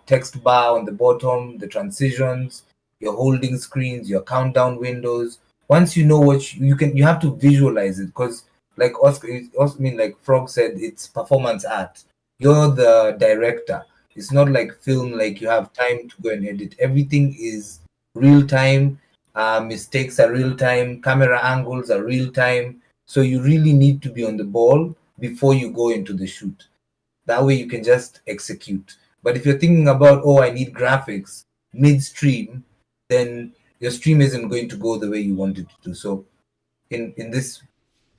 text bar on the bottom, the transitions, your holding screens, your countdown windows. Once you know what you have to visualize it, because like like Frog said, it's performance art. You're the director. It's not like film, like you have time to go and edit. Everything is real time. Mistakes are real time, camera angles are real time. So you really need to be on the ball before you go into the shoot. That way you can just execute. But if you're thinking about, oh, I need graphics midstream, then your stream isn't going to go the way you want it to do. So in this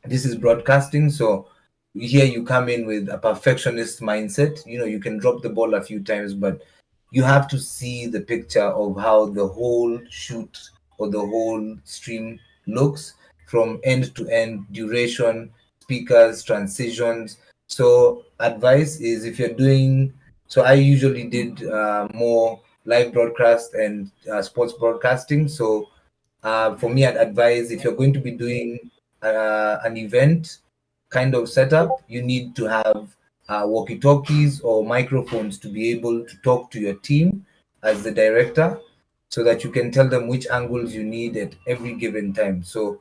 is broadcasting, so here you come in with a perfectionist mindset. You can drop the ball a few times, but you have to see the picture of how the whole shoot or the whole stream looks from end to end, duration, speakers, transitions. So advice is, if you're doing, so I usually did more live broadcast and sports broadcasting. So for me, I'd advise, if you're going to be doing an event kind of setup, you need to have walkie talkies or microphones to be able to talk to your team as the director, so that you can tell them which angles you need at every given time. So,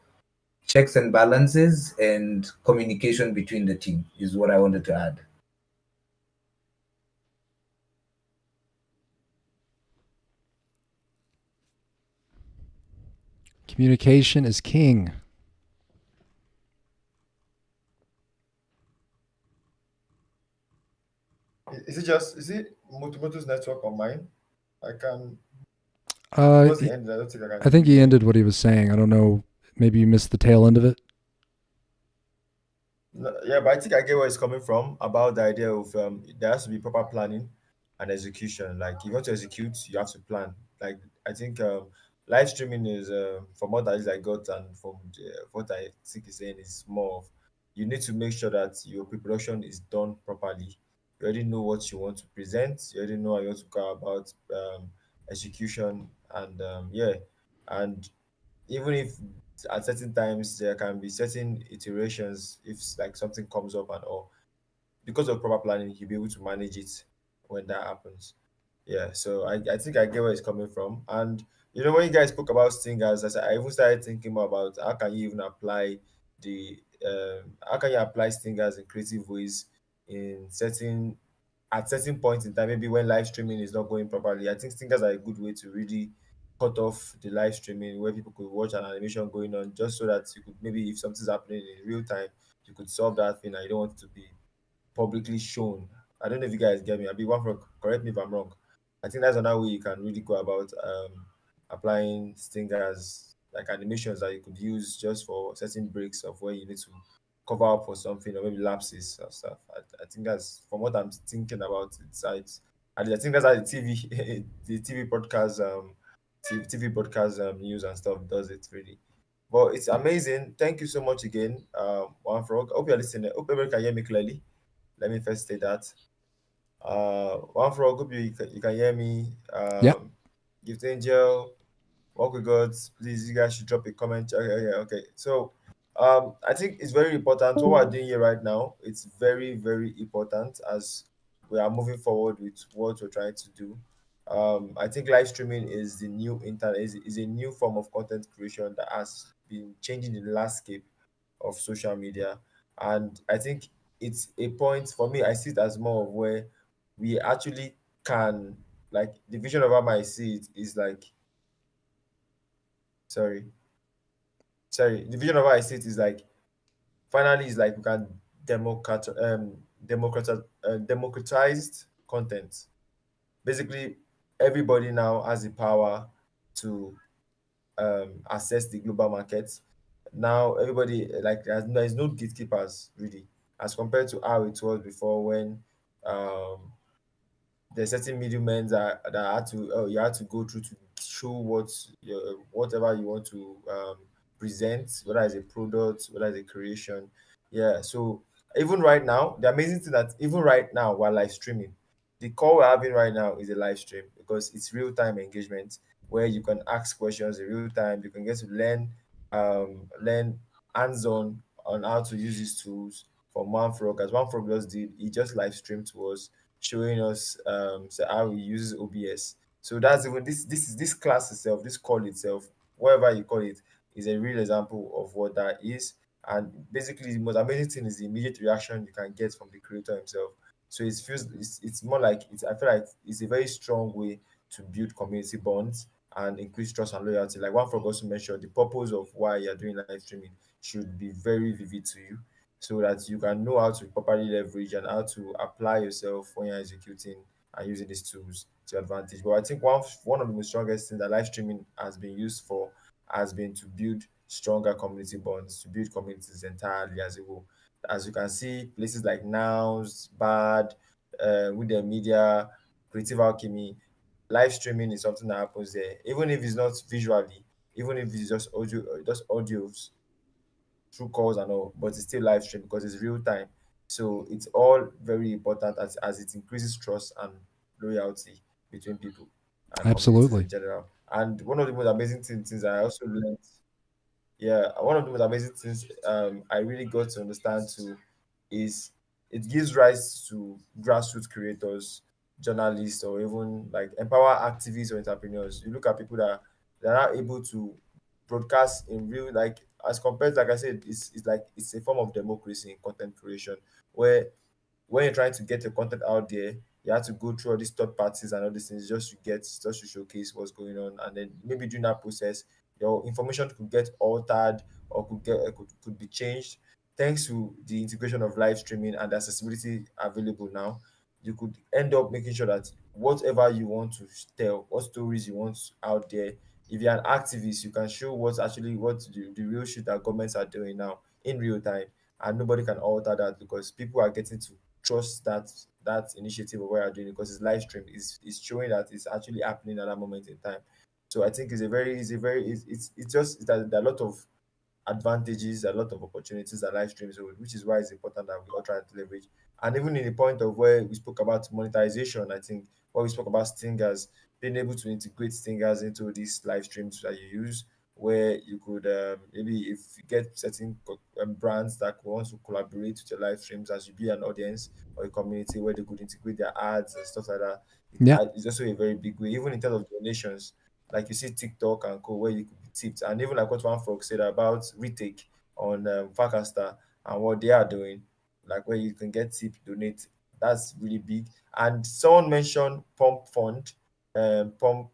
checks and balances and communication between the team is what I wanted to add. Communication is king. Is it Motomoto's network or mine? I can. Uh, Towards the he, end, I don't think I can I hear think you he again. ended what he was saying. I don't know. Maybe you missed the tail end of it. Yeah, but I think I get where it's coming from about the idea of there has to be proper planning and execution. Like, if you want to execute, you have to plan. Like, I think live streaming is from what at least I got, and from what I think is saying, is more of, you need to make sure that your pre-production is done properly. You already know what you want to present. You already know how you want to go about execution, and yeah, and even if at certain times there can be certain iterations, if like something comes up and all, because of proper planning you'll be able to manage it when that happens. Yeah, so I think I get where it's coming from. And when you guys spoke about stingers, I even started thinking more about how can you even apply the how can you apply stingers in creative ways in certain at certain points in time, maybe when live streaming is not going properly. I think stingers are a good way to really cut off the live streaming where people could watch an animation going on, just so that you could, maybe if something's happening in real time, you could solve that thing and you don't want it to be publicly shown I don't know if you guys get me. I'll be one for correct me if I'm wrong. I think that's another way you can really go about applying stingers like animations that you could use just for certain breaks of where you need to cover up for something or maybe lapses or stuff. I think that's from what I'm thinking about it's I think that's how the TV the TV broadcast TV broadcast news and stuff does it really. But it's amazing. Thank you so much again, One Frog. I hope you're listening. I hope everyone can hear me clearly. Let me first say that. One Frog, hope you can hear me. Yep. Gift Angel, work with God, please, you guys should drop a comment. Okay, yeah, okay. So, I think it's very important. What we're doing here right now, it's very, very important as we are moving forward with what we're trying to do. I think live streaming is the new internet, is a new form of content creation that has been changing the landscape of social media. And I think it's a point for me, I see it as more of where we actually can, like, the vision of how I see it is like, sorry the vision of how I see it is like finally is like we can democratized content. Basically, everybody now has the power to access the global market. Now everybody like there's no gatekeepers really, as compared to how it was before when um there's certain middlemen that had to you had to go through to show whatever you want to present, whether it's a product, whether it's a creation. Yeah. So even right now, the amazing thing that even right now we're live streaming. The call we're having right now is a live stream because it's real time engagement where you can ask questions in real time. You can get to learn hands on how to use these tools from Manfrog. As Manfrog just did, he just live streamed to us showing us so how he uses OBS. So that's even this class itself, this call itself, whatever you call it, is a real example of what that is. And basically, the most amazing thing is the immediate reaction you can get from the creator himself. So it's more like I feel like it's a very strong way to build community bonds and increase trust and loyalty. Like one for also mentioned, the purpose of why you're doing live streaming should be very vivid to you so that you can know how to properly leverage and how to apply yourself when you're executing and using these tools to advantage. But I think one of the most strongest things that live streaming has been used for has been to build stronger community bonds, to build communities entirely as a whole. As you can see, places like Nows, Bad, with their media, Creative Alchemy, live streaming is something that happens there. Even if it's not visually, even if it's just audios, through calls and all, but it's still live stream because it's real time. So it's all very important as it increases trust and loyalty between people and communities in Absolutely. general. And one of the most amazing things I also learned, yeah, one of the most amazing things I really got to understand too is it gives rise to grassroots creators, journalists, or even like empower activists or entrepreneurs. You look at people that are able to broadcast in real, like as compared, like I said, it's like it's a form of democracy in content creation where when you're trying to get your content out there, you have to go through all these third parties and all these things just to showcase what's going on. And then maybe during that process, your information could get altered or could be changed. Thanks to the integration of live streaming and the accessibility available now, you could end up making sure that whatever you want to tell, what stories you want out there, if you're an activist, you can show what the real shit that governments are doing now in real time, and nobody can alter that because people are getting to trust that initiative of what you're doing because it's live stream is showing that it's actually happening at that moment in time. So I think it's just there are a lot of advantages, a lot of opportunities that live streams hold, which is why it's important that we all try to leverage. And even in the point of where we spoke about monetization, I think where we spoke about stingers, being able to integrate stingers into these live streams that you use, where you could maybe if you get certain brands that want to collaborate with your live streams as you be an audience or a community where they could integrate their ads and stuff like that. Yeah. It's also a very big way, even in terms of donations like you see TikTok and co, where you could be tipped, and even like what one frog said about retake on Farcaster and what they are doing, like where you can get tip, donate. That's really big. And someone mentioned Pump Fund, Pump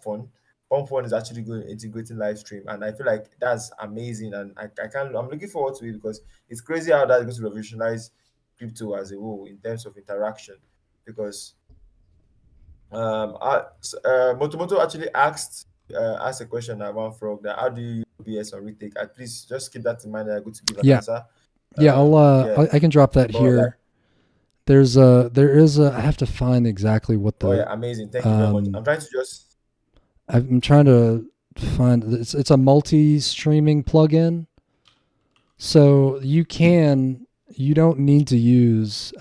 Fund. Pump Fund is actually going integrating live stream, and I feel like that's amazing. And I can't. I'm looking forward to it because it's crazy how that's going to revolutionize crypto as a whole in terms of interaction, because Motomoto actually asked a question at One Frog, that how do you use OBS on retake? At least just keep that in mind. I'm going to give an Yeah. answer. Yeah, Yeah, I can drop that but like, here. I have to find exactly what oh the yeah, amazing. Thank you very much. I'm trying to just I'm trying to find it's a multi-streaming plugin. So you don't need to use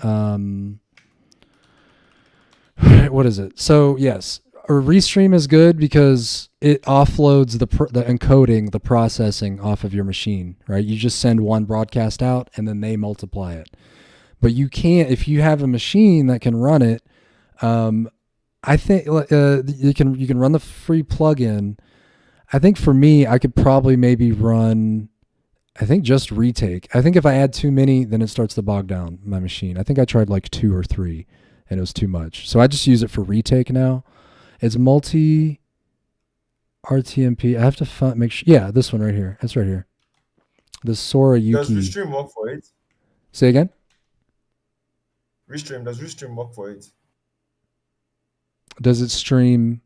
what is it? So yes, a restream is good because it offloads the encoding, the processing off of your machine, right? You just send one broadcast out and then they multiply it. But you can't, if you have a machine that can run it. I think you can run the free plugin. I think for me, I could probably maybe run. I think just retake. I think if I add too many, then it starts to bog down my machine. I think I tried like 2 or 3, and it was too much. So I just use it for retake now. It's multi RTMP. I have to make sure. Yeah, this one right here. That's right here. The Sora does Yuki. Restream work for it? Say again. Does Restream work for it? Does it stream?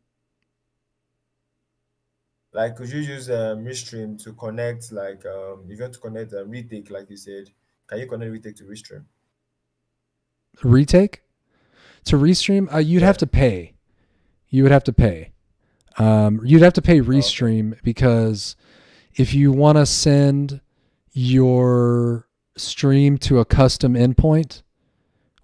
Like, could you use Restream to connect, like, if you want to connect retake, like you said, can you connect retake to Restream? Retake? To restream? You'd have to pay. You would have to pay. You'd have to pay Restream because if you want to send your stream to a custom endpoint,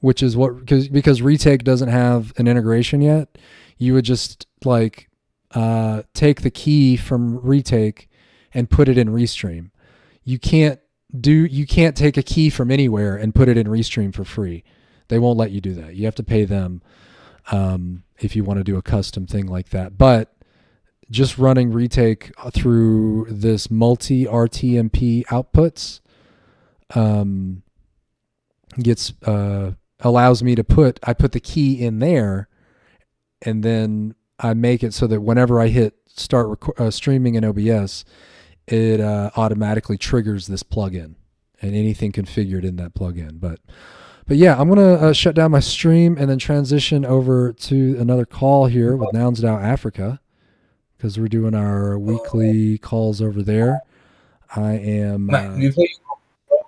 which is what because retake doesn't have an integration yet, you would just like take the key from retake and put it in Restream. You can't take a key from anywhere and put it in Restream for free. They won't let you do that. You have to pay them if you want to do a custom thing like that. But just running retake through this multi RTMP outputs gets allows me to put the key in there, and then I make it so that whenever I hit start streaming in OBS, it automatically triggers this plugin and anything configured in that plugin. But yeah, I'm gonna shut down my stream and then transition over to another call here with Nouns DAO Africa, because we're doing our weekly calls over there. I am.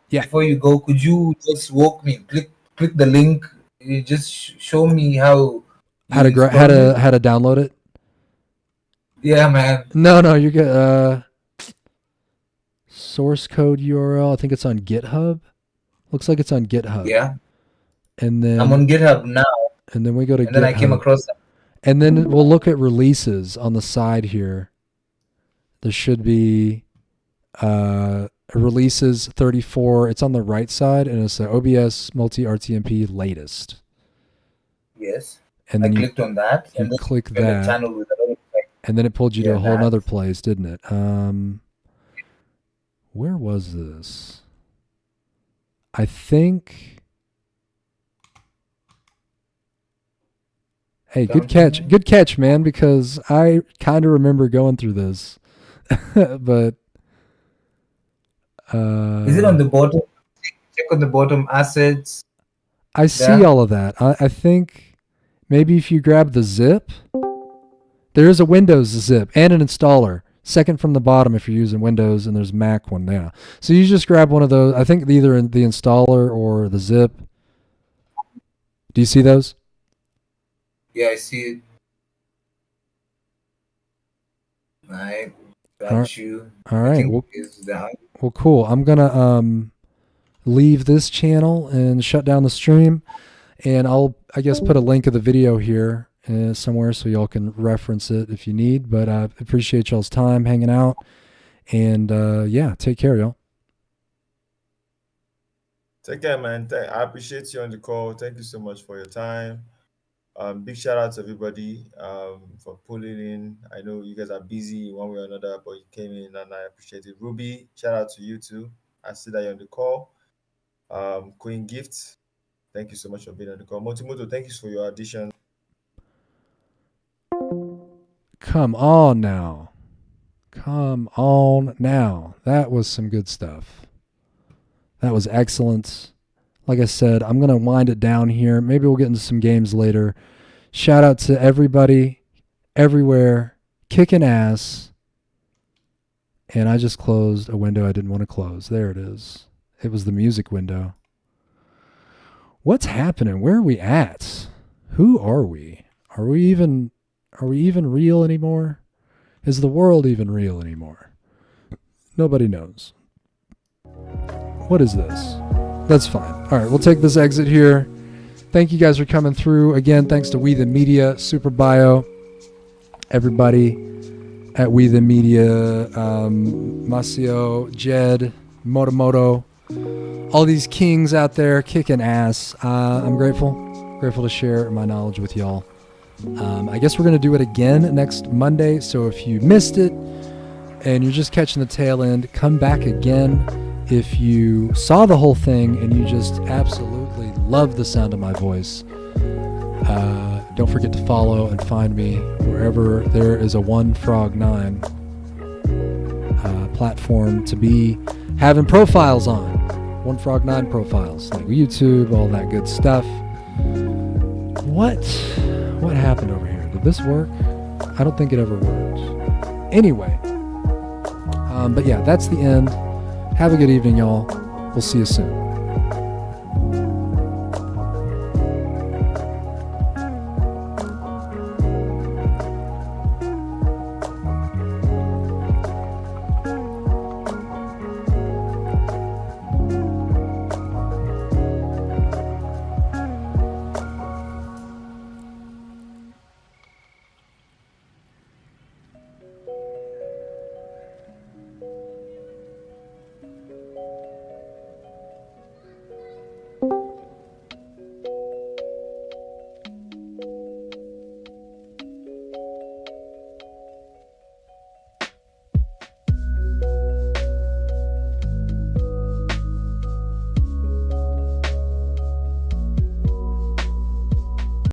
Before you go, could you just walk me? Click the link. You just show me how to download it. Yeah, man. No, you're good. Source code URL. I think it's on GitHub. Looks like it's on GitHub. Yeah. And then I'm on GitHub now. And then we go to GitHub. And then I came across that. And then we'll look at releases on the side here. There should be releases 34. It's on the right side, and it's the OBS multi RTMP latest. Yes. And then I clicked on that. You click that. And then it pulled you to a whole other place, didn't it? Where was this? I think. Hey, good catch, man, because I kind of remember going through this. But is it on the bottom? Check on the bottom, assets. I see all of that. I think maybe if you grab the zip, there is a Windows zip and an installer. Second from the bottom if you're using Windows, and there's Mac one now. So you just grab one of those. I think either the installer or the zip. Do you see those? Yeah, I see it. I got you. All right. Well, cool. I'm gonna leave this channel and shut down the stream, and I guess put a link of the video here somewhere so y'all can reference it if you need. But I appreciate y'all's time hanging out, and yeah, take care, y'all. Take care, man. I appreciate you on the call. Thank you so much for your time. Big shout out to everybody for pulling in. I know you guys are busy one way or another, but you came in and I appreciate it. Ruby, shout out to you too. I see that you're on the call. Queen Gift, thank you so much for being on the call. Motomoto, thank you for your audition. Come on now. That was some good stuff. That was excellent. Like I said, I'm going to wind it down here. Maybe we'll get into some games later. Shout out to everybody, everywhere, kicking ass. And I just closed a window I didn't want to close. There it is. It was the music window. What's happening? Where are we at? Who are we? Are we even real anymore? Is the world even real anymore? Nobody knows. What is this? That's fine. All right, we'll take this exit here. Thank you guys for coming through. Again, thanks to We The Media, Super Bio, everybody at We The Media, Masio, Jed, Motomoto, all these kings out there kicking ass. I'm grateful to share my knowledge with y'all. I guess we're going to do it again next Monday, so if you missed it and you're just catching the tail end, come back again. If you saw the whole thing and you just absolutely love the sound of my voice, don't forget to follow and find me wherever there is a One Frog 9 platform to be having profiles on. One Frog 9 profiles, like YouTube, all that good stuff. What happened over here? Did this work? I don't think it ever worked. Anyway, but yeah, that's the end. Have a good evening, y'all. We'll see you soon.